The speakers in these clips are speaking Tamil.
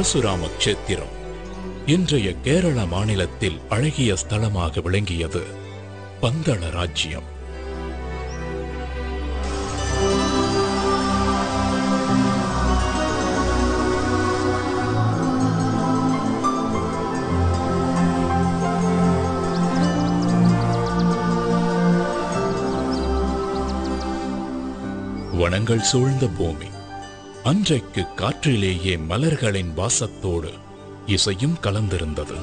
பரசுராம க்ஷேத்திரம் இன்றைய கேரள மாநிலத்தில் அழகிய ஸ்தலமாக விளங்கியது பந்தள ராஜ்யம். வனங்கள் சூழ்ந்த பூமி. அன்றைக்கு காற்றிலேயே மலர்களின் வாசத்தோடு இசையும் கலந்திருந்தது.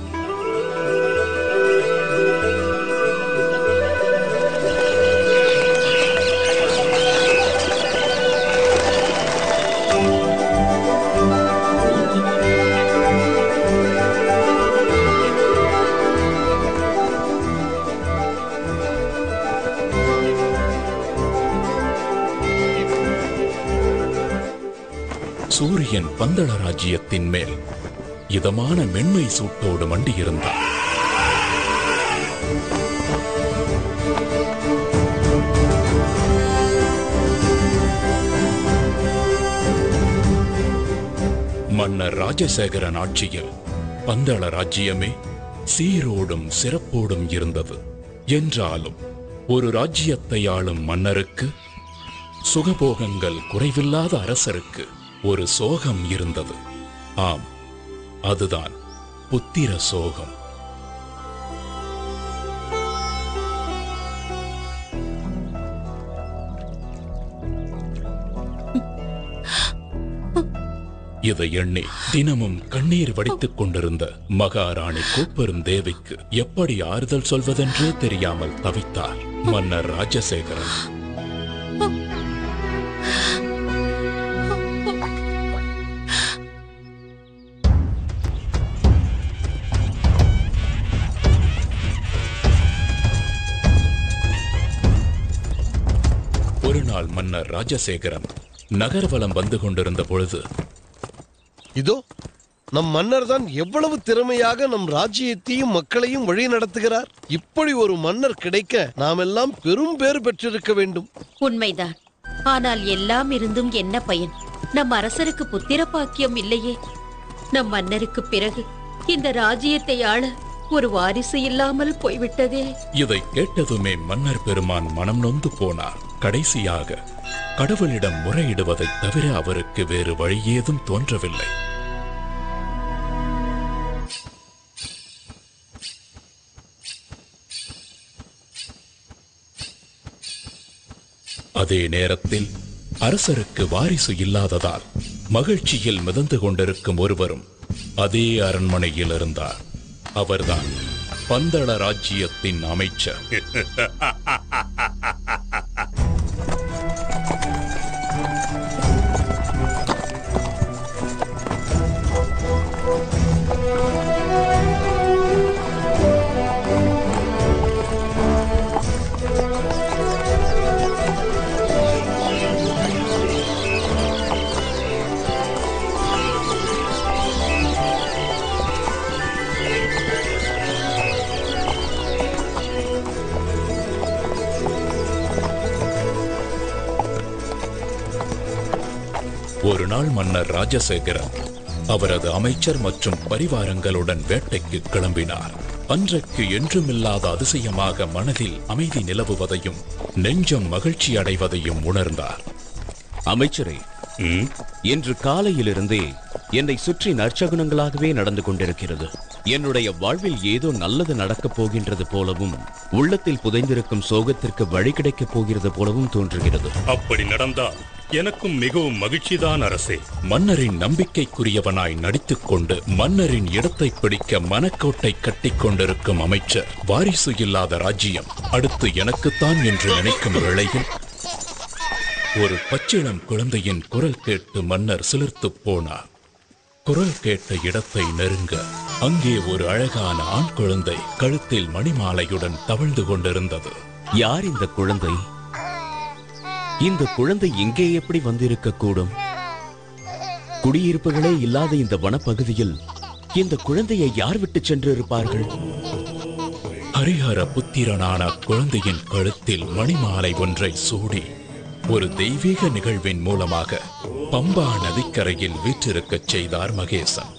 சூரியன் பந்தள ராஜ்யத்தின் மேல் இதமான மென்மை சூட்டோடு மண்டியிருந்தார். மன்னர் ராஜசேகரன் ஆட்சியில் பந்தள ராஜ்யமே சீரோடும் சிறப்போடும் இருந்தது. என்றாலும் ஒரு ராஜ்யத்தை ஆளும் மன்னருக்கு, சுகபோகங்கள் குறைவில்லாத அரசருக்கு ஒரு சோகம் இருந்தது. ஆம், அதுதான் புத்திர சோகம். இதை எண்ணி தினமும் கண்ணீர் வடித்துக் கொண்டிருந்த மகாராணி கோப்பெரும் தேவிக்கு எப்படி ஆறுதல் சொல்வதென்றே தெரியாமல் தவித்தார் மன்னர் ராஜசேகரன். ஒரு நாள் மன்னர் ராஜசேகரன் நகர்வலம் வந்து கொண்டிருந்த பொழுது, இதோ நம் மன்னர் தான் எவ்வளவு திறமையாக நம் ராஜ்யத்தையும் மக்களையும் வழி நடத்துகிறார். இப்படி ஒரு மன்னர் கிடைக்க நாம் எல்லாம் பெரும் பேறு பெற்றிருக்க வேண்டும். உண்மைதான். ஆனால் எல்லாம் இருந்தும் என்ன பயன்? நம் அரசருக்கு புத்திர பாக்கியம் இல்லையே. நம் மன்னருக்கு பிறகு இந்த ராஜ்யத்தை ஆள ஒரு வாரிசு இல்லாமல் போய்விட்டதே. இதை கேட்டதுமே மன்னர் பெருமான் மனம் நொந்து போனார். கடைசியாக கடவுளிடம் முறையிடுவதைத் தவிர அவருக்கு வேறு வழி ஏதும் தோன்றவில்லை. அதே நேரத்தில் அரசருக்கு வாரிசு இல்லாததால் மகிழ்ச்சியில் மிதந்து கொண்டிருக்கும் ஒருவரும் அதே அரண்மனையில் இருந்தார். அவர்தான் பந்தள ராஜ்யத்தின் அமைச்சர். ஒரு நாள் மன்னர் ராஜசேகரன் அவரது அமைச்சர் மற்றும் பரிவாரங்களுடன் வேட்டைக்கு கிளம்பினார். அன்றைக்கு என்றுமில்லாத அதிசயமாக மனதில் அமைதி நிலவுவதையும் நெஞ்சம் மகிழ்ச்சி அடைவதையும் உணர்ந்தார். அமைச்சரே, இன்று காலையிலிருந்தே என்னை சுற்றி நற்சகுனங்களாகவே நடந்து கொண்டிருக்கிறது. என்னுடைய வாழ்வில் ஏதோ நல்லது நடக்கப் போகின்றது போலவும், உள்ளத்தில் புதைந்திருக்கும் சோகத்திற்கு வழி கிடைக்கப் போகிறது போலவும் தோன்றுகிறது. அப்படி நடந்தால் எனக்கும் மிகவும் மகிழ்ச்சிதான் அரசே. மன்னரின் நம்பிக்கைக்குரியவனாய் நடித்துக் கொண்டு மன்னரின் இடத்தை பிடிக்க மனக்கோட்டை கட்டிக் கொண்டிருக்கும் அமைச்சர், வாரிசு இல்லாத ராஜ்யம் அடுத்து எனக்குத்தான் என்று நினைக்கும் வேளையில் ஒரு பச்சிளம் குழந்தையின் குரல் கேட்டு மன்னர் சிலிர்த்து போனார். குரல் கேட்ட இடத்தை நெருங்க அங்கே ஒரு அழகான ஆண் குழந்தை கழுத்தில் மணிமாலையுடன் தவழ்ந்து கொண்டிருந்தது. யார் இந்த குழந்தை? இந்த குழந்தை எங்கே எப்படி வந்திருக்க கூடும்? குடியிருப்புகளே இல்லாத இந்த வனப்பகுதியில் இந்த குழந்தையை யார் விட்டு சென்று இருப்பார்கள்? ஹரிஹர புத்திரனான குழந்தையின் கழுத்தில் மணிமாலை ஒன்றை சூடி ஒரு தெய்வீக நிகழ்வின் மூலமாக பம்பா நதிக்கரையில் வீற்றிருக்கச் செய்தார் மகேசன்.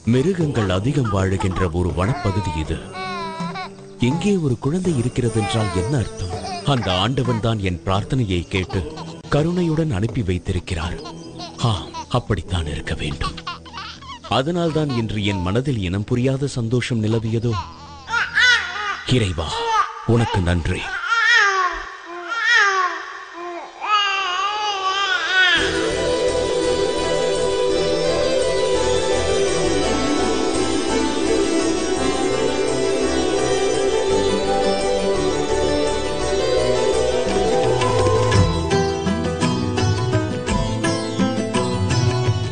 மிருகங்கள் அதிகம் வாழுகின்ற ஒரு வனப்பகுதி இது. எங்கே ஒரு குழந்தை இருக்கிறது என்றால் என்ன அர்த்தம்? அந்த ஆண்டவன் தான் என் பிரார்த்தனையை கேட்டு கருணையுடன் அனுப்பி வைத்திருக்கிறார். அப்படித்தான் இருக்க வேண்டும். அதனால்தான் இன்று என் மனதில் இனம் புரியாத சந்தோஷம் நிலவியதோ. இறைவா, உனக்கு நன்றி.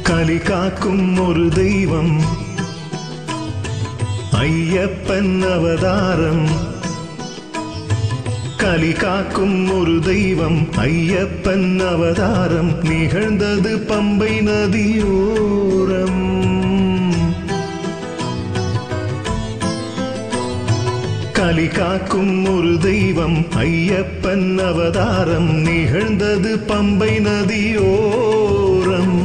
கலி காக்கும் ஒரு தெய்வம் ஐயப்பன் அவதாரம். கலி காக்கும் ஒரு தெய்வம் ஐயப்பன் அவதாரம் நிகழ்ந்தது பம்பை நதியோரம். கலி காக்கும் ஒரு தெய்வம் ஐயப்பன் அவதாரம் நிகழ்ந்தது பம்பை நதியோரம்.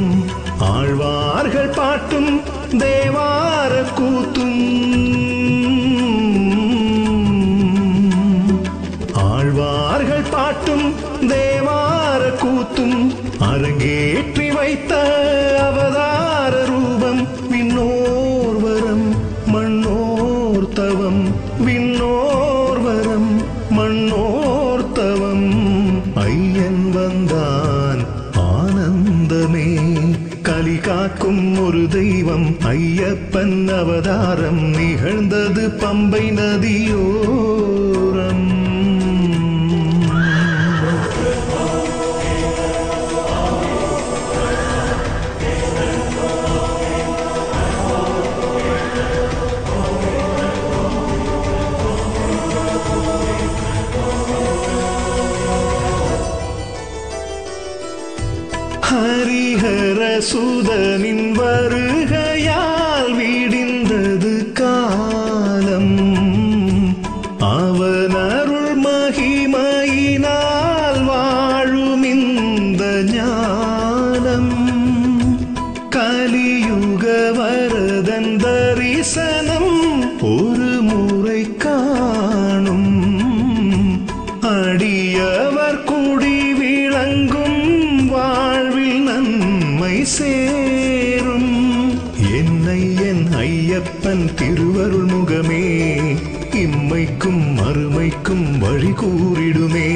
ஆழ்வார்கள் பாட்டும் தேவார கூத்தும், ஆழ்வார்கள் பாட்டும் தேவார கூத்தும் அரங்கேற்றி வைத்த அவதார ரூபம். விண்ணோர் வரம் மண்ணோர் தவம், விண்ணோர் வரம் மண்ணோர் தவம். ஐயன் வந்தான் ஆனந்தமே. கலி காக்கும் ஒரு தெய்வம் ஐயப்பன் அவதாரம் நிகழ்ந்தது பம்பை நதியோரம். ஹரிஹர சுதனின் வருகையால் விடிந்தது காலம். அவன் அருள் மகிமையினால் வாழும் இந்த ஞானம். கலியுக வரதன் தரிசனம் ஒரு முறை காணும். அடியவர் குடி விளங்கும் வாழ்வில் நன்மை சேரும். என்னை என் ஐயப்பன் திருவருள் முகமே இம்மைக்கும் மறுமைக்கும் வழி கூறிடுமே.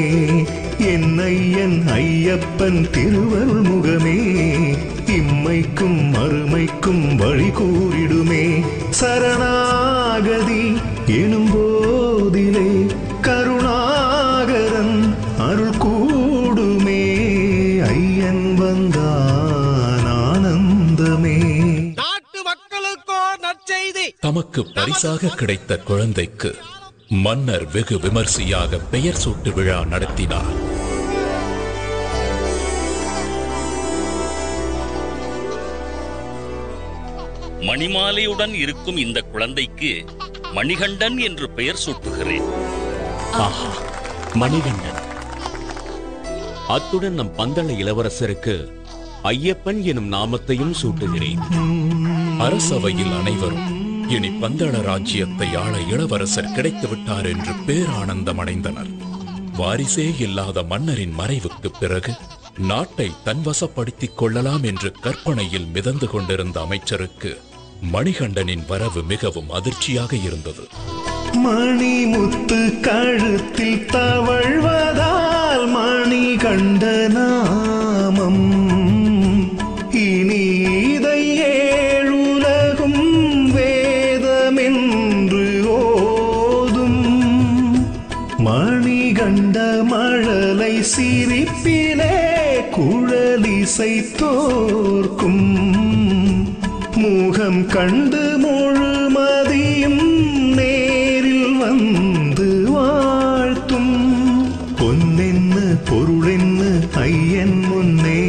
என்னை என் ஐயப்பன் திருவருள் முகமே இம்மைக்கும் மறுமைக்கும் வழி கூறிடுமே. சரணாகதி எனும் போதிலே கருணாகரன் அருள் கூடுமே. ஐயன் வந்தான் ஆனந்தமே. நாட்டு மக்களுக்கோ நற்செய்தி. தமக்கு பரிசாக கிடைத்த குழந்தைக்கு மன்னர் வெகு விமர்சையாக பெயர் சூட்டு விழா நடத்தினார். மணிமாலையுடன் இருக்கும் இந்த குழந்தைக்கு மணிகண்டன் என்று பெயர் சூட்டுகிறேன். ஆஹா, மணிகண்டன். அத்துடன் நம் பந்தள இளவரசருக்கு ஐயப்பன் எனும் நாமத்தையும் சூட்டுகிறேன். அரசவையில் அனைவரும் இனி பந்தள ராஜ்யத்தை ஆள இளவரசர் கிடைத்து விட்டார் என்று பேரானந்தம் அடைந்தனர். வாரிசே இல்லாத மன்னரின் மறைவுக்கு பிறகு நாட்டை தன்வசப்படுத்திக் கொள்ளலாம் என்று கற்பனையில் மிதந்து கொண்டிருந்த அமைச்சருக்கு மணிகண்டனின் வரவு மிகவும் அதிர்ச்சியாக இருந்தது. மணிமுத்து கழுத்தில் தவழ்வதால் மணிகண்ட நாமம். இனி இதை ஏழுலகும் வேதமென்று ஓதும். மணிகண்ட மழலை சிரிப்பிலே குழலிசை தோர்க்கும். முகம் கண்டு முழுமதியும் நேரில் வந்து வாழ்த்தும். பொன்னென்ன பொருளென்ன ஐயன் முன்னே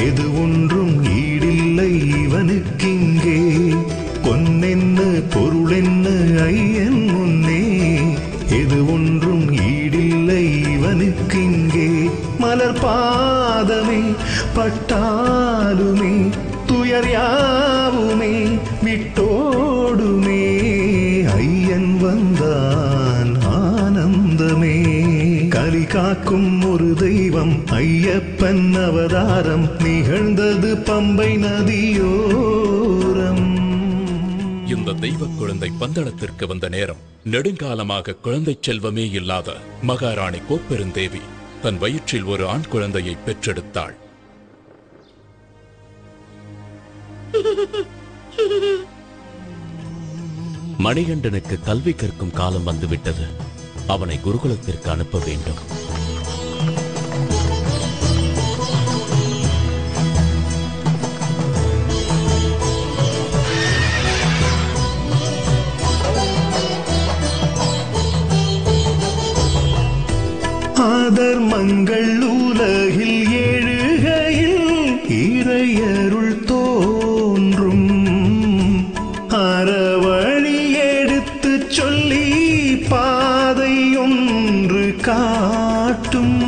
எது ஒன்றும் ஈடில்லை இவனுக்கிங்கே. பொன்னென்ன பொருளென்ன ஐயன் முன்னே எது ஒன்றும் ஈடில்லை இவனுக்கிங்கே. மலர் பாதமே பட்டாலுமே துயர் யாவுமே விட்டோடுமே. ஐயன் வந்தான் ஆனந்தமே. கலி காக்கும் ஒரு தெய்வம் ஐயப்பன் அவதாரம் நிகழ்ந்தது பம்பை நதியோரம். இந்த தெய்வ குழந்தை பந்தளத்திற்கு வந்த நேரம் நெடுங்காலமாக குழந்தை செல்வமே இல்லாத மகாராணி கோப்பெருந்தேவி தன் வயிற்றில் ஒரு ஆண் குழந்தையை பெற்றெடுத்தாள். மணிகண்டனுக்கு கல்வி கற்கும் காலம் வந்துவிட்டது. அவனை குருகுலத்திற்கு அனுப்ப வேண்டும். ஆதர்மங்கள் உலகில் எழுகையில் இறையருள் தோன்றும். அறவழி எடுத்து சொல்லி பாதை ஒன்று காட்டும்.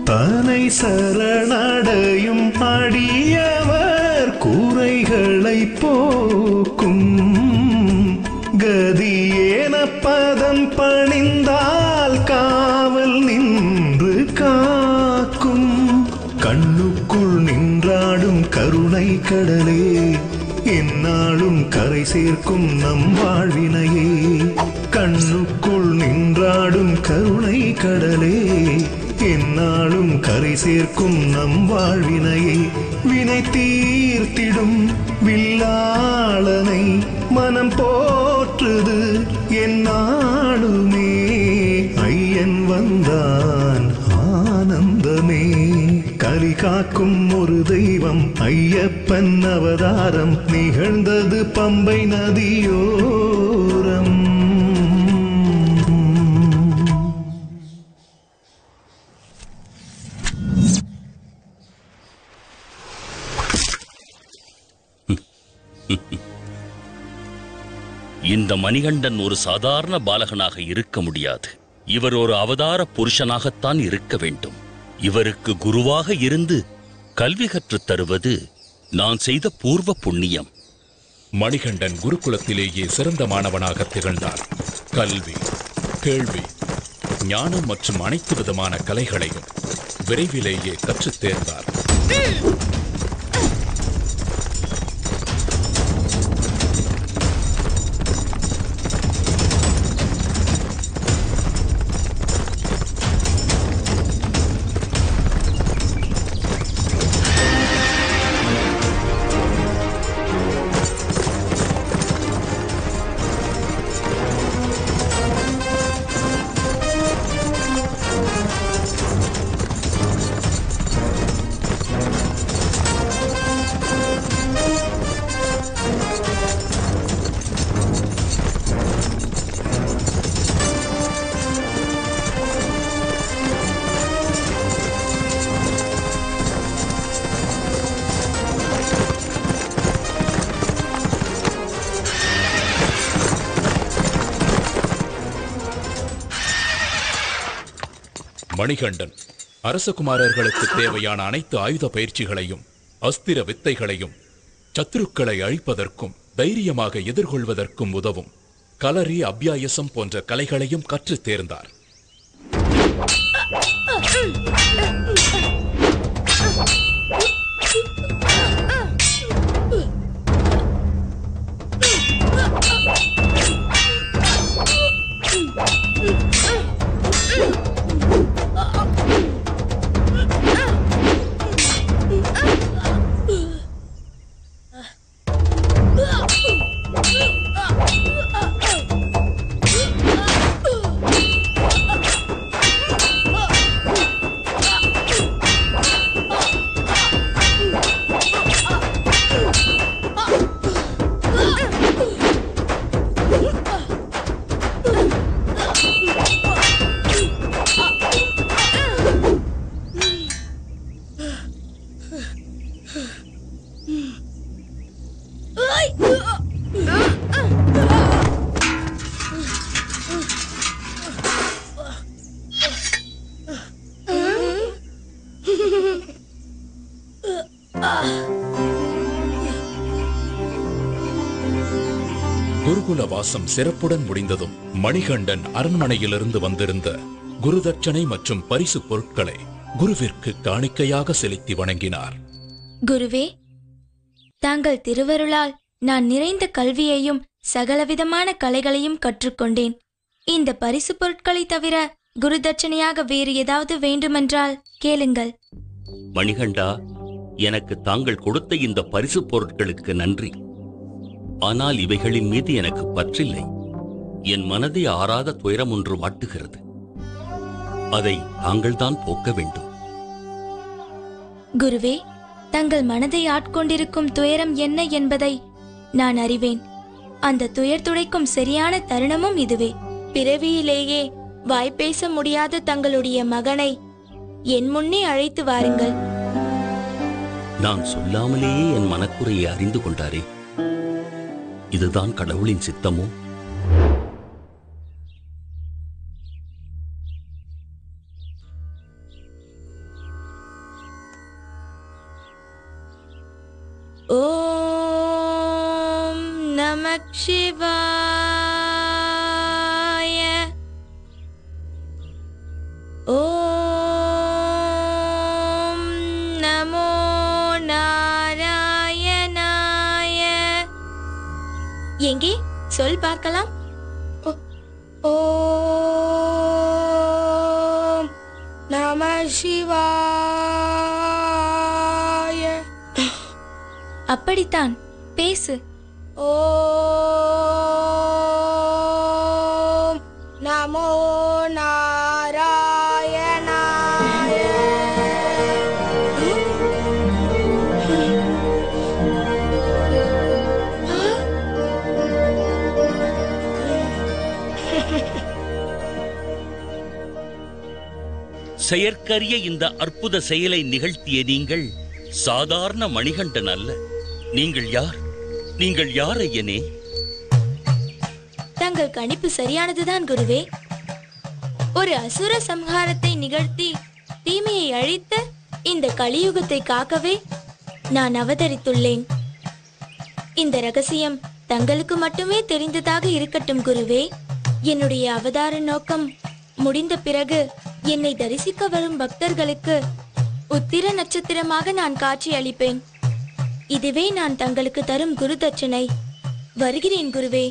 தனை சரணடையும் அடியவர் குறைகளை போக்கும். கதியேன பதம் பணிந்தால் காவல் நின்று காக்கும். கண்ணுக்குள் நின்றாடும் கருணை கடலே எந்நாளும் கரை சேர்க்கும் நம் வாழ்வினையே. கண்ணுக்குள் நின்றாடும் கருணை கடலே எந்நாளும் கரை சேர்க்கும் நம் வாழ்வினையே. வினை தீர்த்திடும் வில்லாளனை மனம் போற்றுது எந்நாளுமே. ஐயன் வந்தான் ஆனந்தமே. கலி காக்கும் ஒரு தெய்வம் ஐயப்பன் அவதாரம் நிகழ்ந்தது பம்பை நதியோரம். இந்த மணிகண்டன் ஒரு சாதாரண பாலகனாக இருக்க முடியாது. இவர் ஒரு அவதார புருஷனாகத்தான் இருக்க வேண்டும். இவருக்கு குருவாக இருந்து கல்வி கற்றுத் தருவது நான் செய்த பூர்வ புண்ணியம். மணிகண்டன் குருகுலத்திலேயே சிறந்த மாணவனாக திகழ்ந்தார். கல்வி, கேள்வி, ஞானம் மற்றும் அனைத்து விதமான கலைகளையும் விரைவிலேயே கற்றுத் தேர்ந்தார். மணிகண்டன் அரசகுமாரர்களுக்கு தேவையான அனைத்து ஆயுத பயிற்சிகளையும் அஸ்திர வித்தைகளையும் சத்துருக்களை அழிப்பதற்கும் தைரியமாக எதிர்கொள்வதற்கும் உதவும் கலரி, அபியாயசம் போன்ற கலைகளையும் கற்றுத் தேர்ந்தார். குருகுல வாசம் சிறப்புடன் முடிந்ததும் மணிகண்டன் அரண்மனையிலிருந்து வந்திருந்த குருதட்சணை மற்றும் பரிசு பொருட்களை குருவிற்கு காணிக்கையாக செலுத்தி வணங்கினார். குருவே, தாங்கள் திருவருளால் நான் நிறைந்த கல்வியையும் சகலவிதமான கலைகளையும் கற்றுக்கொண்டேன். இந்த பரிசு பொருட்களை தவிர குருதட்சணையாக வேறு ஏதாவது வேண்டுமென்றால் கேளுங்கள். மணிகண்டா, எனக்கு தாங்கள் கொடுத்த இந்த பரிசு பொருட்களுக்கு நன்றி. ஆனால் இவைகளின் மீது எனக்கு பற்றில்லை. என் மனதை ஆறாத துயரம் ஒன்று வாட்டுகிறது. அதை தாங்கள்தான் போக்க வேண்டும். குருவே, தங்கள் மனதை ஆட்கொண்டிருக்கும் துயரம் என்ன என்பதை நான் அறிவேன். அந்த துயர் துடைக்கும் சரியான தருணமும் இதுவே. பிறவியிலேயே வாய்ப்பேச முடியாத தங்களுடைய மகனை என் முன்னே அழைத்து வாருங்கள். நான் சொல்லாமலேயே என் மனக்குறையை அறிந்து கொண்டாரே. இதுதான் கடவுளின் சித்தமோ? ஓம் நமக் சிவாய. ஓம் நமோ நாராயணாய. எங்கே சொல் பார்க்கலாம். ஓம் நம சிவாய. அப்படித்தான், பேசு. ஓம் நமோ நாராயணாய. செயற்கரிய இந்த அற்புத செயலை நிகழ்த்திய நீங்கள் சாதாரண மணிகண்டன் அல்ல. நீங்கள் யார்? நீங்கள் யார் ஐயனே? தங்கள் கணிப்பு சரியானதுதான் குருவே. ஒரு அசுர சம்ஹாரத்தை நிகழ்த்தி தீமையை அழித்து இந்த கலியுகத்தை காக்கவே நான் அவதரித்துள்ளேன். இந்த ரகசியம் தங்களுக்கு மட்டுமே தெரிந்ததாக இருக்கட்டும் குருவே. என்னுடைய அவதார நோக்கம் முடிந்த பிறகு என்னை தரிசிக்க வரும் பக்தர்களுக்கு உத்திர நட்சத்திரமாக நான் காட்சி அளிப்பேன். இதுவே நான் தங்களுக்கு தரும் குரு தட்சணை. வருகிறேன் குருவே.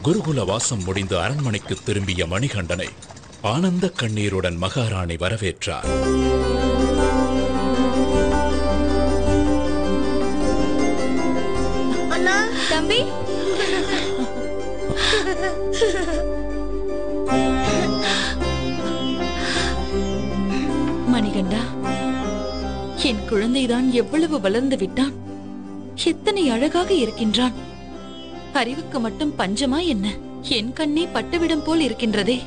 குருகுல வாசம் முடிந்து அரண்மனைக்கு திரும்பிய மணிகண்டனை ஆனந்த கண்ணீருடன் மகாராணி வரவேற்றார். அண்ணா, தம்பி. மணிகண்டா, என் குழந்தைதான் எவ்வளவு வளர்ந்து விட்டான். எத்தனை அழகாக இருக்கின்றான். அறிவுக்கு மட்டும் பஞ்சமா என்ன? என் கண்ணே பட்டுவிடும் போல் இருக்கின்றதே.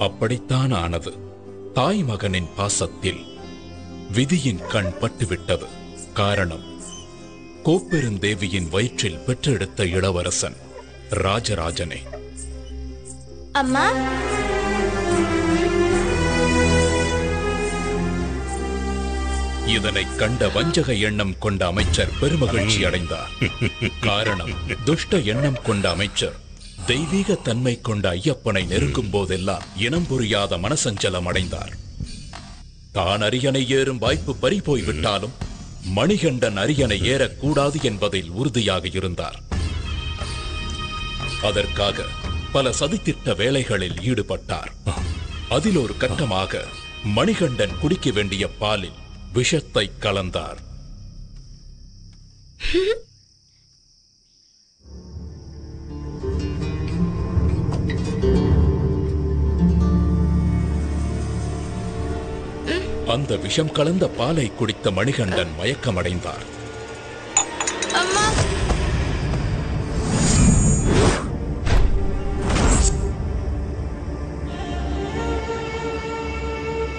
அப்படித்தான் ஆனது. தாய் மகனின் பாசத்தில் விதியின் கண் பட்டுவிட்டது. காரணம், கோப்பெருந்தேவியின் வயிற்றில் பெற்றெடுத்த இளவரசன் ராஜராஜனே. அம்மா, இதனை கண்ட வஞ்சக எண்ணம் கொண்ட அமைச்சர் பெருமகிழ்ச்சி அடைந்தார். காரணம், துஷ்ட எண்ணம் கொண்ட அமைச்சர் தெய்வீக தன்மை கொண்ட ஐயப்பனை நெருங்கும் போதெல்லாம் இனம் புரியாத மனசஞ்சலம் அடைந்தார். தான் அரியணை ஏறும் வாய்ப்பு பறிபோய் விட்டாலும் மணிகண்டன் அரியணை ஏறக்கூடாது என்பதில் உறுதியாக இருந்தார். அதற்காக பல சதித்திட்ட வேலைகளில் ஈடுபட்டார். அதில் ஒரு கட்டமாக மணிகண்டன் குடிக்க வேண்டிய பாலில் விஷத்தை கலந்தார். அந்த விஷம் கலந்த பாலை குடித்த மணிகண்டன் மயக்கமடைந்தார். அம்மா.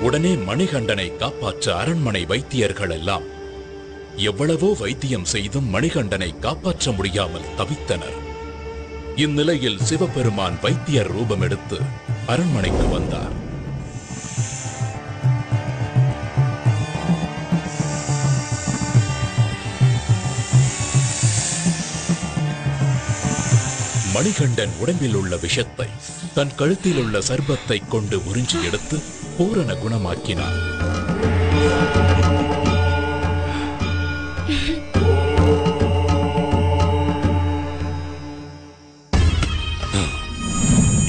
உடனே மணிகண்டனை காப்பாற்ற அரண்மனை வைத்தியர்கள் எல்லாம் எவ்வளவோ வைத்தியம் செய்தும் மணிகண்டனை காப்பாற்ற முடியாமல் தவித்தனர். இந்நிலையில் சிவபெருமான் வைத்தியர் ரூபம் எடுத்து அரண்மனைக்கு வந்தார். மணிகண்டன் உடம்பில் உள்ள விஷத்தை தன் கழுத்தில் உள்ள சர்பத்தை கொண்டு உறிஞ்சி எடுத்து பூரண குணமாக்கினான்.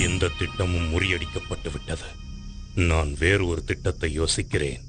இந்த திட்டமும் முறியடிக்கப்பட்டு விட்டது. நான் வேறு ஒரு திட்டத்தை யோசிக்கிறேன்.